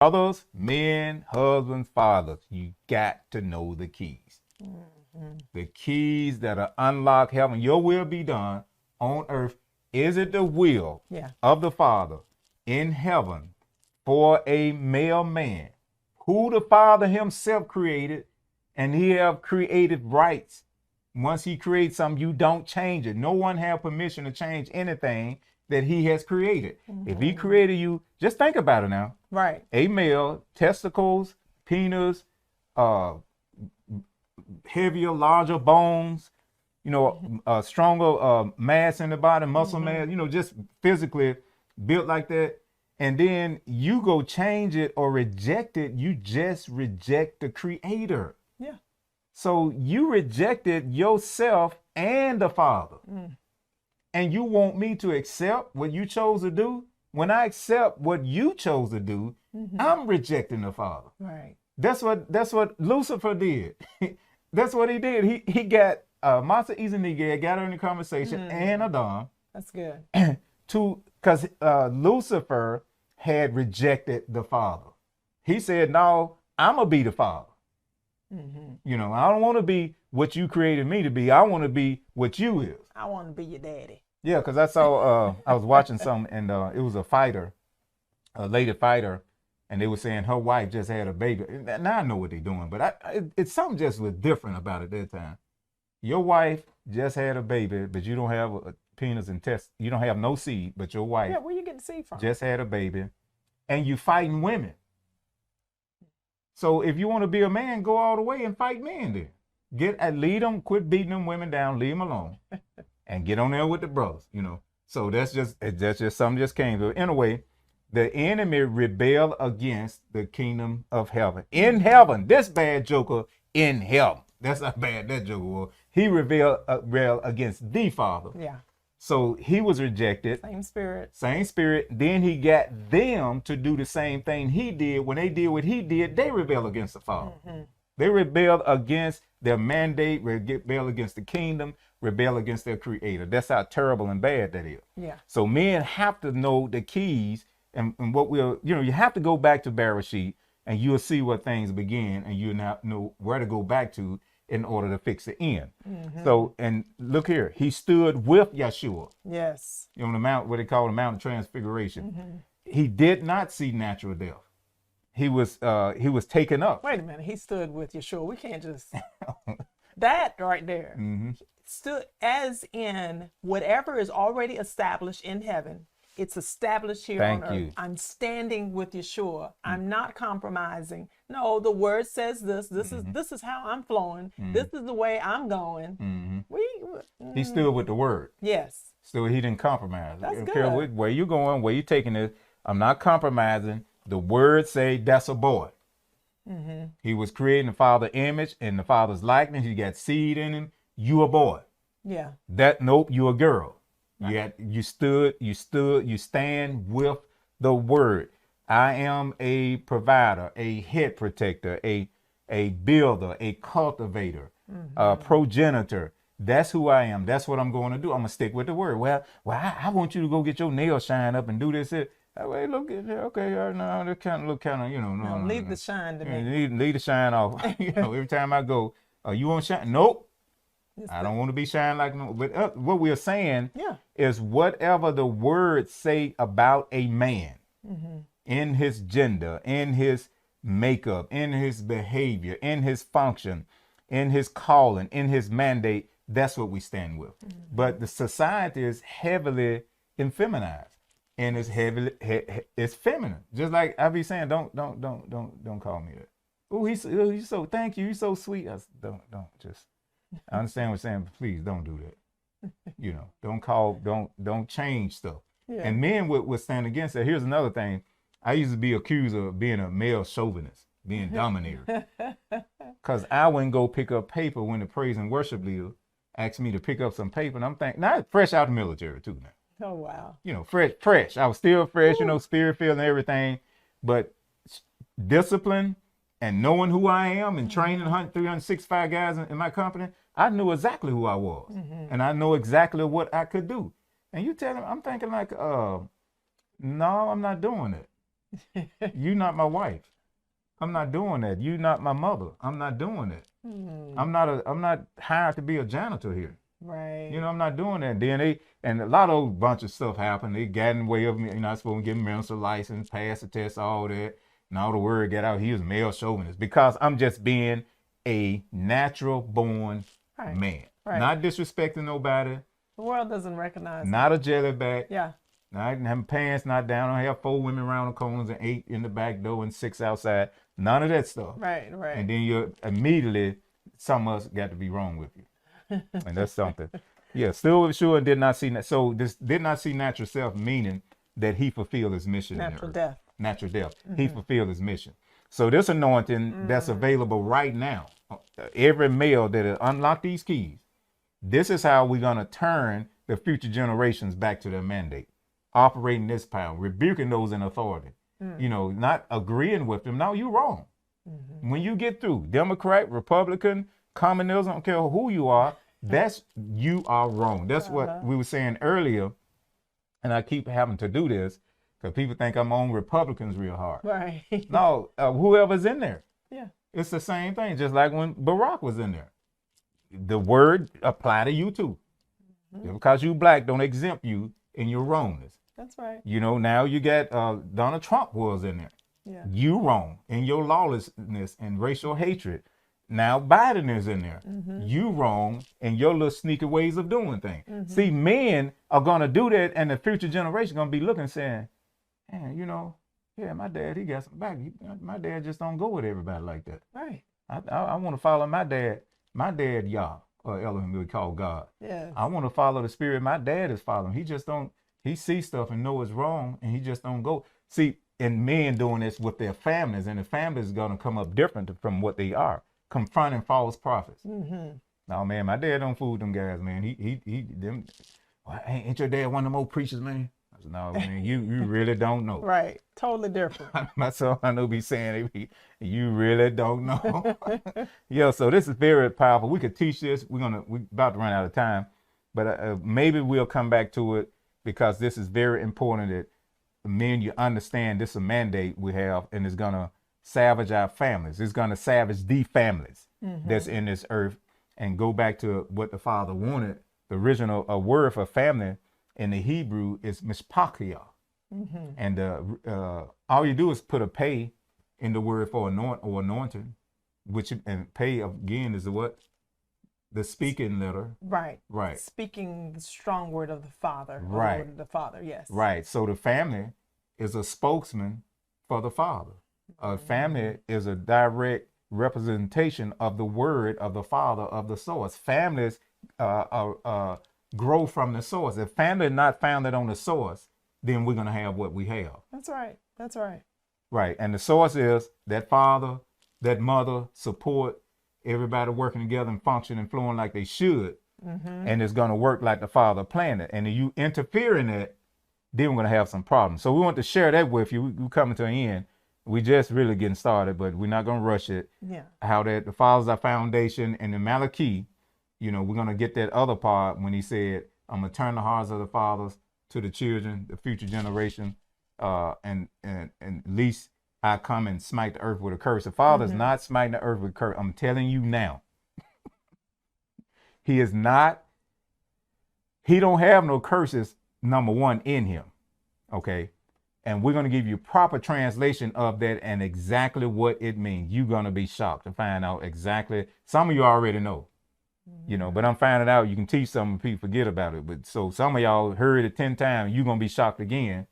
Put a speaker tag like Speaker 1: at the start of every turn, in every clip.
Speaker 1: Brothers, men, husbands, fathers, you got to know the keys. The keys that'll unlock heaven. Your will be done on earth. Is it the will of the Father in heaven for a male man who the Father himself created, and he have created rights. Once he creates something, you don't change it. No one have permission to change anything that he has created. If he created you, just think about it now.
Speaker 2: Right.
Speaker 1: A male, testicles, penis, heavier, larger bones, stronger mass in the body, muscle mass, just physically built like that. And then you go change it or reject it, you just reject the creator.
Speaker 2: Yeah.
Speaker 1: So you rejected yourself and the Father. And you want me to accept what you chose to do? When I accept what you chose to do, I'm rejecting the Father.
Speaker 2: Right.
Speaker 1: That's what Lucifer did. That's what he did. He got Masa Izanigay got her in the conversation and Adam.
Speaker 2: That's good.
Speaker 1: Because Lucifer had rejected the Father. He said, no, I'm going to be the Father. I don't want to be what you created me to be. I want to be what you is.
Speaker 2: I want to be your daddy.
Speaker 1: Yeah, because I saw, I was watching something, and it was a fighter, a lady fighter, and they were saying her wife just had a baby. Now I know what they're doing, but it's something just was different about it that time. Your wife just had a baby, but you don't have a penis and test. You don't have no seed, but your wife
Speaker 2: where you get the seed from?
Speaker 1: Just had a baby, and you fighting women. So if you want to be a man, go all the way and fight men then. Lead them, quit beating them women down, leave them alone, and get on there with the brothers, So that's just something just came to it. Anyway, the enemy rebelled against the kingdom of heaven. In heaven, this bad joker in heaven. That's how bad that joker was. He rebelled against the Father.
Speaker 2: Yeah.
Speaker 1: So he was rejected.
Speaker 2: Same spirit.
Speaker 1: Same spirit. Then he got them to do the same thing he did. When they did what he did, they rebelled against the Father. They rebelled against their mandate, rebelled against the kingdom, rebelled against their creator. That's how terrible and bad that is.
Speaker 2: Yeah.
Speaker 1: So men have to know the keys and what you have to go back to Bereshit and you'll see where things begin and you'll now know where to go back to in order to fix the end. So, and look here, he stood with Yeshua.
Speaker 2: Yes.
Speaker 1: On the mount, what they call the Mount of Transfiguration. He did not see natural death. He was taken up.
Speaker 2: Wait a minute, he stood with Yeshua. We can't just that right there. Stood as in whatever is already established in heaven. It's established here on earth. I'm standing with Yeshua. I'm not compromising. No, the word says this. This is how I'm flowing. This is the way I'm going.
Speaker 1: He stood with the word.
Speaker 2: Yes.
Speaker 1: So he didn't compromise.
Speaker 2: That's
Speaker 1: I don't
Speaker 2: good.
Speaker 1: care where you going, where you taking this. I'm not compromising. The word say that's a boy. He was created in the Father's image and the Father's likeness. He got seed in him. You a boy.
Speaker 2: Yeah.
Speaker 1: Nope, you a girl. You stand with the word. I am a provider, a head protector, a builder, a cultivator, a progenitor. That's who I am. That's what I'm going to do. I'm going to stick with the word. Well, I want you to go get your nails shine up and do this. Wait, look at that. Okay, no, that kind of, no.
Speaker 2: Leave the shine to me.
Speaker 1: Leave the shine off. Every time I go, you want shine? Nope. I don't want to be shine like no. But what we are saying is whatever the word say about a man in his gender, in his makeup, in his behavior, in his function, in his calling, in his mandate, that's what we stand with. But the society is heavily effeminized and it's feminine. Just like I be saying, don't call me that. Oh, he's so thank you. He's so sweet. Don't just. I understand what you're saying, but please don't do that. Don't change stuff. Yeah. And men would stand against that. Here's another thing. I used to be accused of being a male chauvinist, being domineer. Because I wouldn't go pick up paper when the praise and worship leader asked me to pick up some paper. And I'm thinking, now fresh out of the military too now.
Speaker 2: Oh, wow.
Speaker 1: Fresh. I was still fresh, spirit filled and everything. But discipline and knowing who I am and training 365 guys in my company, I knew exactly who I was. And I know exactly what I could do. And you tell him, I'm thinking like, no, I'm not doing it. You're not my wife. I'm not doing that. You're not my mother. I'm not doing that. I'm not hired to be a janitor here.
Speaker 2: Right.
Speaker 1: I'm not doing that. Then and a lot of bunch of stuff happened. They got in the way of me. You're not supposed to get a mental license, pass the test, all that. And all the word got out. He was male chauvinist because I'm just being a natural born man. Right. Not disrespecting nobody.
Speaker 2: The world doesn't recognize
Speaker 1: Not a jellyback.
Speaker 2: Yeah.
Speaker 1: Not having pants not down. I have 4 women around the corners and 8 in the back door and 6 outside. None of that stuff.
Speaker 2: Right.
Speaker 1: And then you immediately, something else got to be wrong with you. And that's something. Yeah, still sure and did not see that. So this did not see natural self, meaning that he fulfilled his mission.
Speaker 2: Natural death.
Speaker 1: Natural death. He fulfilled his mission. So this anointing that's available right now, every male that unlock these keys, this is how we're going to turn the future generations back to their mandate. Operating this power, rebuking those in authority, not agreeing with them. No, you're wrong. When you get through Democrat, Republican, communism, I don't care who you are, you are wrong. That's what we were saying earlier. And I keep having to do this because people think I'm on Republicans real hard.
Speaker 2: Right.
Speaker 1: No, whoever's in there.
Speaker 2: Yeah.
Speaker 1: It's the same thing, just like when Barack was in there. The word apply to you too. Because you black don't exempt you in your wrongness.
Speaker 2: That's right.
Speaker 1: Now you got Donald Trump was in there.
Speaker 2: Yeah.
Speaker 1: You wrong in your lawlessness and racial hatred. Now Biden is in there. You wrong in your little sneaky ways of doing things. See, men are going to do that, and the future generation going to be looking saying, man, yeah, my dad, he got some back. My dad just don't go with everybody like that.
Speaker 2: Right.
Speaker 1: I want to follow my dad. My dad, Yah, or Elohim, we call God.
Speaker 2: Yeah.
Speaker 1: I want to follow the spirit my dad is following. He just don't. He sees stuff and know it's wrong, and he just don't go. See, and men doing this with their families, and the families is going to come up different from what they are, confronting false prophets. No, man, my dad don't fool them guys, man. Them. Well, ain't your dad one of them old preachers, man? I said, no, man, you really don't know.
Speaker 2: Right, totally different.
Speaker 1: My son, I know, be saying, you really don't know. Yeah, so this is very powerful. We could teach this. We're about to run out of time, but maybe we'll come back to it. Because this is very important that men, you understand this is a mandate we have, and it's going to savage our families. It's going to savage the families that's in this earth and go back to what the Father wanted. The original word for family in the Hebrew is mishpachiah. And all you do is put a pay in the word for anointing, which, and pay again is what? The speaking letter.
Speaker 2: Right.
Speaker 1: Right.
Speaker 2: Speaking the strong word of the Father.
Speaker 1: Right.
Speaker 2: The word of the Father, yes.
Speaker 1: Right. So the family is a spokesman for the Father. A family is a direct representation of the word of the Father, of the source. Families grow from the source. If family is not founded on the source, then we're going to have what we have.
Speaker 2: That's right. That's right.
Speaker 1: Right. And the source is that father, that mother, support, everybody working together and functioning and flowing like they should. And it's going to work like the Father planned it. And if you interfere in it, then we're going to have some problems. So we want to share that with you. We're coming to an end. We just really getting started, but we're not going to rush it.
Speaker 2: Yeah.
Speaker 1: How that the Father's our foundation, and in Malachi, we're going to get that other part when he said, I'm going to turn the hearts of the fathers to the children, the future generation, and at least I come and smite the earth with a curse. The Father's not smiting the earth with a curse. I'm telling you now. He is not. He don't have no curses, number one, in him. Okay. And we're going to give you proper translation of that and exactly what it means. You're going to be shocked to find out exactly. Some of you already know, but I'm finding out you can teach some people forget about it. But so some of y'all heard it 10 times. You're going to be shocked again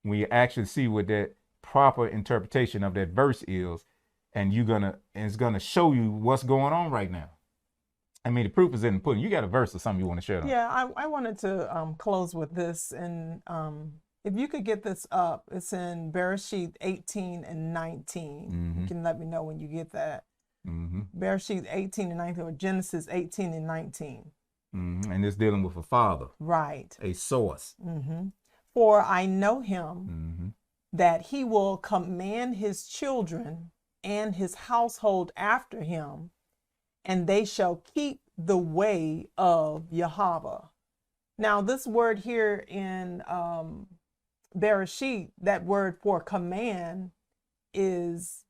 Speaker 1: when you actually see what that proper interpretation of that verse is, and it's gonna show you what's going on right now. I mean, the proof is in the pudding. You got a verse or something you want to share on?
Speaker 2: Yeah, I wanted to close with this, and if you could get this up, it's in Bereshit 18 and 19. You can let me know when you get that. Bereshit 18 and 19, or Genesis 18 and 19.
Speaker 1: And it's dealing with a father,
Speaker 2: right?
Speaker 1: A source.
Speaker 2: For I know him, that he will command his children and his household after him, and they shall keep the way of Yahweh. Now, this word here in Bereshit, that word for command is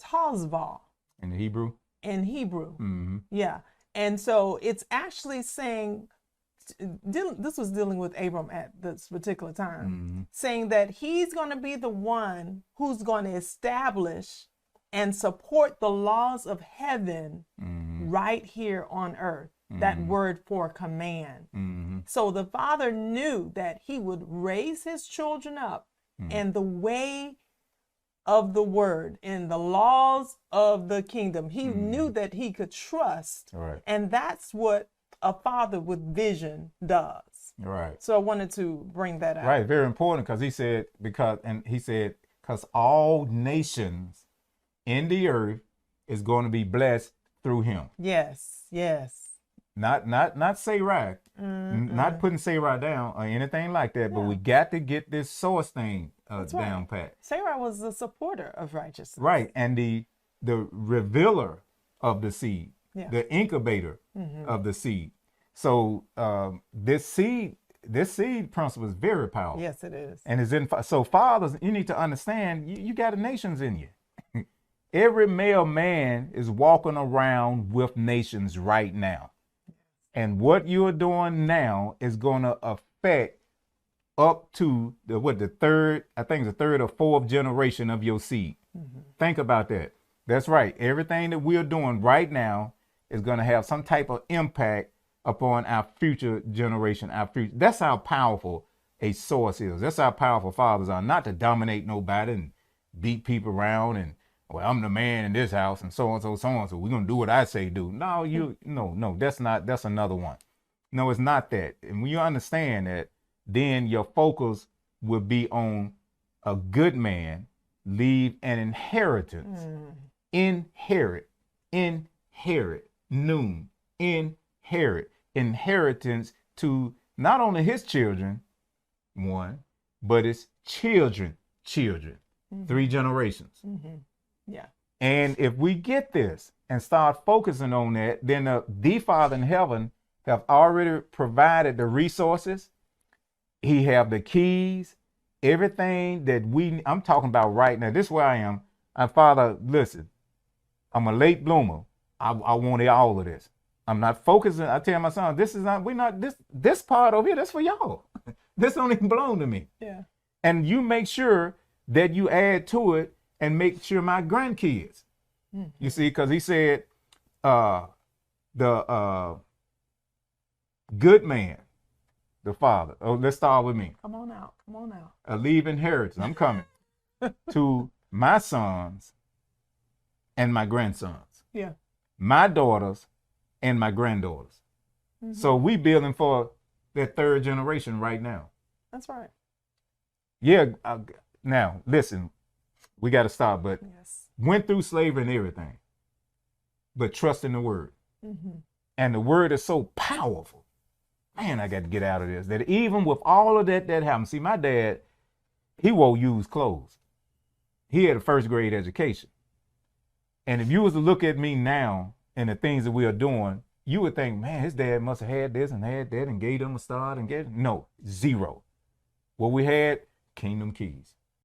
Speaker 2: tazva.
Speaker 1: In Hebrew?
Speaker 2: In Hebrew.
Speaker 1: Mm-hmm.
Speaker 2: Yeah. And so it's actually saying, this was dealing with Abram at this particular time,
Speaker 1: mm-hmm.
Speaker 2: saying that he's going to be the one who's going to establish and support the laws of heaven
Speaker 1: mm-hmm.
Speaker 2: right here on earth. That
Speaker 1: mm-hmm.
Speaker 2: word for command.
Speaker 1: Mm-hmm.
Speaker 2: So the Father knew that he would raise his children up in the way of the word, in the laws of the kingdom. He knew that he could trust.
Speaker 1: Right.
Speaker 2: And that's what a father with vision does.
Speaker 1: Right.
Speaker 2: So I wanted to bring that out.
Speaker 1: Right. Very important, because he said, because all nations in the earth is going to be blessed through him.
Speaker 2: Yes. Yes.
Speaker 1: Not Sarai, not putting Sarai down or anything like that, but we got to get this source thing down pat.
Speaker 2: Sarai was the supporter of righteousness.
Speaker 1: Right, and the revealer of the seed, the incubator of the seed. So this seed principle is very powerful.
Speaker 2: Yes, it is.
Speaker 1: And it's in. So fathers, you need to understand, you got nations in you. Every male man is walking around with nations right now. And what you're doing now is going to affect up to the third or fourth generation of your seed. Think about that. That's right. Everything that we're doing right now is going to have some type of impact upon our future generation, our future. That's how powerful a source is. That's how powerful fathers are. Not to dominate nobody and beat people around and, well, I'm the man in this house and so and so, we're going to do what I say do. No, no, that's another one. No, it's not that. And when you understand that, then your focus will be on a good man, leave an inheritance. Inheritance, inheritance to not only his children, one, but his children. 3 generations.
Speaker 2: Yeah.
Speaker 1: And if we get this and start focusing on that, then the Father in heaven have already provided the resources. He have the keys, everything that I'm talking about right now. This is where I am. Father, listen, I'm a late bloomer. I want all of this. I'm not focusing. I tell my son, this part over here, that's for y'all. This don't even belong to me.
Speaker 2: Yeah.
Speaker 1: And you make sure that you add to it and make sure my grandkids, you see, because he said, the good man, the Father. Oh, let's start with me.
Speaker 2: Come on out.
Speaker 1: Leave inheritance. I'm coming to my sons and my grandsons.
Speaker 2: Yeah.
Speaker 1: My daughters and my granddaughters. So we building for that third generation right now.
Speaker 2: That's right.
Speaker 1: Yeah. Now listen, we got to stop, but went through slavery and everything, but trust in the word. And the word is so powerful. Man, I got to get out of this. That even with all of that happened. See, my dad, he wore used clothes. He had a first grade education. And if you was to look at me now and the things that we are doing, you would think, man, his dad must have had this and had that and gave them a start and no, zero. What we had, kingdom keys.